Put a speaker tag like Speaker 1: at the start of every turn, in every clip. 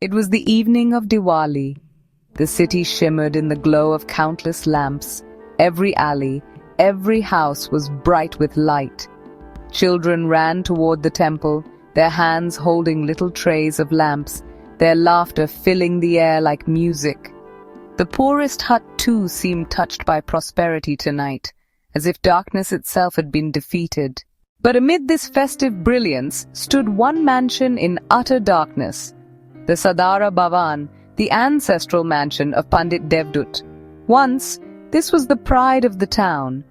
Speaker 1: It was the evening of Diwali. The city shimmered in the glow of countless lamps. Every alley, every house was bright with light. Children ran toward the temple, their hands holding little trays of lamps, their laughter filling the air like music. The poorest hut too seemed touched by prosperity tonight, as if darkness itself had been defeated. But amid this festive brilliance stood one mansion in utter darkness, the Sadara Bhavan, the ancestral mansion of Pandit Devdutt. Once, this was the pride of the town.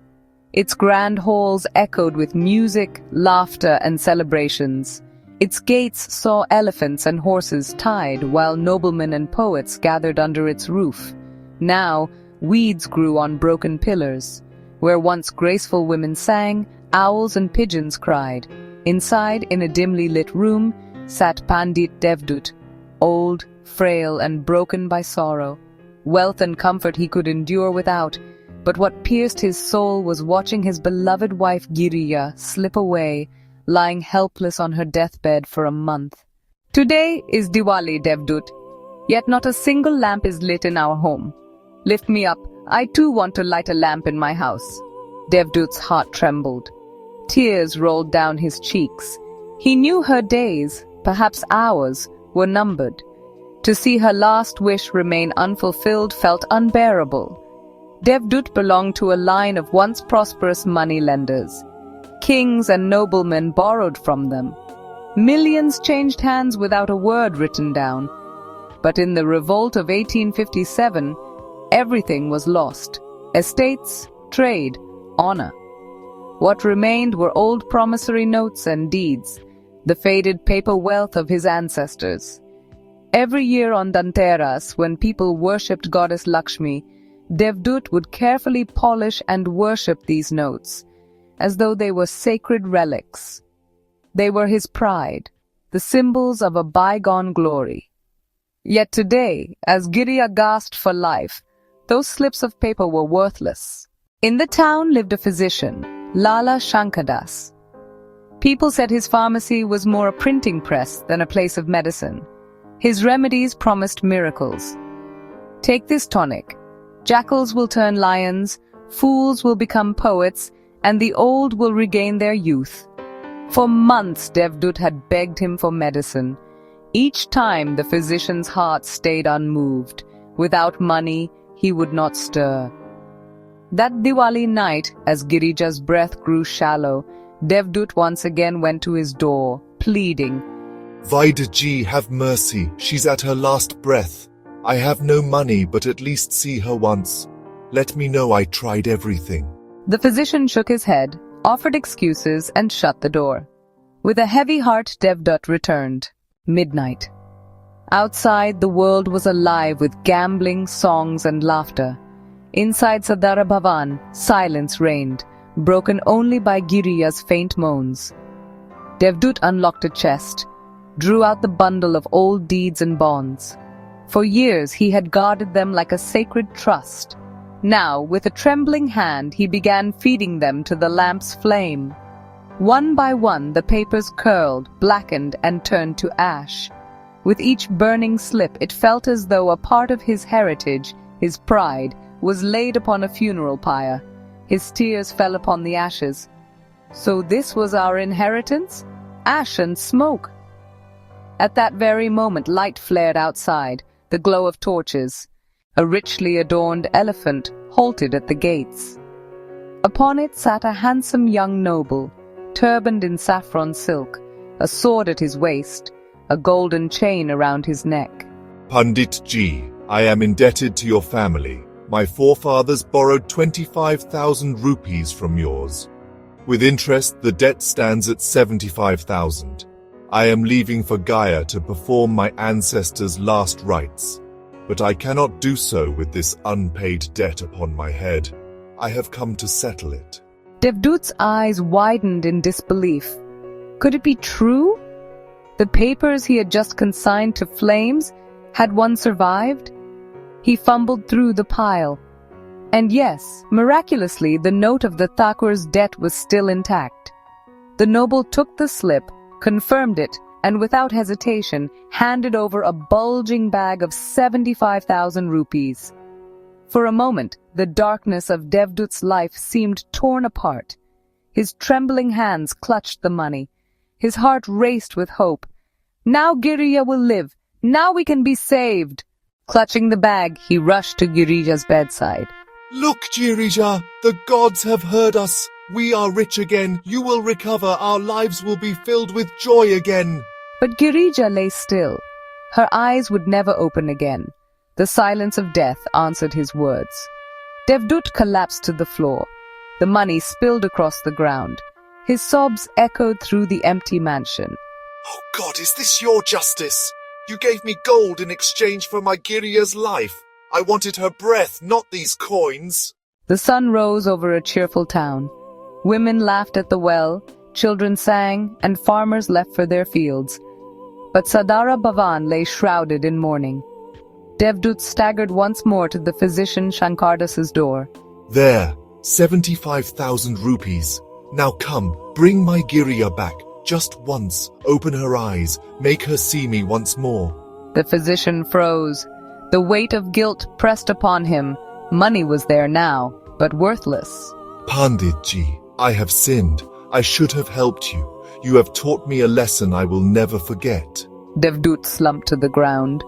Speaker 1: Its grand halls echoed with music, laughter, and celebrations. Its gates saw elephants and horses tied, while noblemen and poets gathered under its roof. Now, weeds grew on broken pillars. Where once graceful women sang, owls and pigeons cried. Inside, in a dimly lit room, sat Pandit Devdutt, old, frail, and broken by sorrow. Wealth and comfort he could endure without, but what pierced his soul was watching his beloved wife Giriya slip away, lying helpless on her deathbed for a month. Today is Diwali, Devdutt, yet not a single lamp is lit in our home. Lift me up, I too want to light a lamp in my house. Devdutt's heart trembled. Tears rolled down his cheeks. He knew her days, perhaps hours, were numbered. To see her last wish remain unfulfilled felt unbearable. Devdutt belonged to a line of once prosperous money-lenders. Kings and noblemen borrowed from them. Millions changed hands without a word written down. But in the revolt of 1857, everything was lost. Estates, trade, honor. What remained were old promissory notes and deeds, the faded paper wealth of his ancestors. Every year on Dhanteras, when people worshipped goddess Lakshmi, Devdutt would carefully polish and worship these notes, as though they were sacred relics. They were his pride, the symbols of a bygone glory. Yet today, as Giriya gasped for life, those slips of paper were worthless. In the town lived a physician, Lala Shankadas. People said his pharmacy was more a printing press than a place of medicine. His remedies promised miracles. Take this tonic. Jackals will turn lions, fools will become poets, and the old will regain their youth. For months Devdutt had begged him for medicine. Each time the physician's heart stayed unmoved. Without money, he would not stir. That Diwali night, as Girija's breath grew shallow, Devdutt once again went to his door, pleading,
Speaker 2: Vaidji, have mercy, she's at her last breath. I have no money, but at least see her once. Let me know I tried everything.
Speaker 1: The physician shook his head, offered excuses, and shut the door. With a heavy heart, Devdutt returned. Midnight. Outside, the world was alive with gambling, songs, and laughter. Inside Sadara Bhavan, silence reigned, broken only by Giriya's faint moans. Devdutt unlocked a chest, drew out the bundle of old deeds and bonds. For years he had guarded them like a sacred trust. Now, with a trembling hand, he began feeding them to the lamp's flame. One by one, the papers curled, blackened, and turned to ash. With each burning slip, it felt as though a part of his heritage, his pride, was laid upon a funeral pyre. His tears fell upon the ashes. So this was our inheritance? Ash and smoke. At that very moment, light flared outside, the glow of torches. A richly adorned elephant halted at the gates. Upon it sat a handsome young noble, turbaned in saffron silk, a sword at his waist, a golden chain around his neck.
Speaker 2: Pandit Ji, I am indebted to your family. My forefathers borrowed 25,000 rupees from yours. With interest, the debt stands at 75,000. I am leaving for Gaya to perform my ancestors' last rites, but I cannot do so with this unpaid debt upon my head. I have come to settle it.
Speaker 1: Devdutt's eyes widened in disbelief. Could it be true? The papers he had just consigned to flames, had one survived? He fumbled through the pile. And yes, miraculously, the note of the Thakur's debt was still intact. The noble took the slip, confirmed it, and without hesitation handed over a bulging bag of 75,000 rupees. For a moment, the darkness of Devdutt's life seemed torn apart. His trembling hands clutched the money. His heart raced with hope. Now Giriya will live. Now we can be saved. Clutching the bag, he rushed to Girija's bedside.
Speaker 2: Look, Girija, the gods have heard us. We are rich again. You will recover. Our lives will be filled with joy again.
Speaker 1: But Girija lay still. Her eyes would never open again. The silence of death answered his words. Devdutt collapsed to the floor. The money spilled across the ground. His sobs echoed through the empty mansion.
Speaker 2: Oh God, is this your justice? You gave me gold in exchange for my Giriya's life. I wanted her breath, not these coins.
Speaker 1: The sun rose over a cheerful town. Women laughed at the well, children sang, and farmers left for their fields. But Sadara Bhavan lay shrouded in mourning. Devdutt staggered once more to the physician Shankardas's door.
Speaker 2: There, 75,000 rupees. Now come, bring my Giriya back. Just once, open her eyes, make her see me once more.
Speaker 1: The physician froze. The weight of guilt pressed upon him. Money was there now, but worthless.
Speaker 2: Panditji, I have sinned. I should have helped you. You have taught me a lesson I will never forget.
Speaker 1: Devdutt slumped to the ground.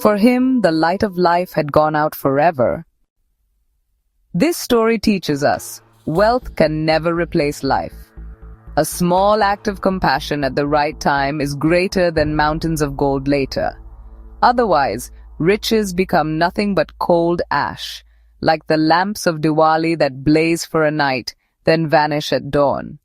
Speaker 1: For him, the light of life had gone out forever. This story teaches us, wealth can never replace life. A small act of compassion at the right time is greater than mountains of gold later. Otherwise, riches become nothing but cold ash, like the lamps of Diwali that blaze for a night, then vanish at dawn.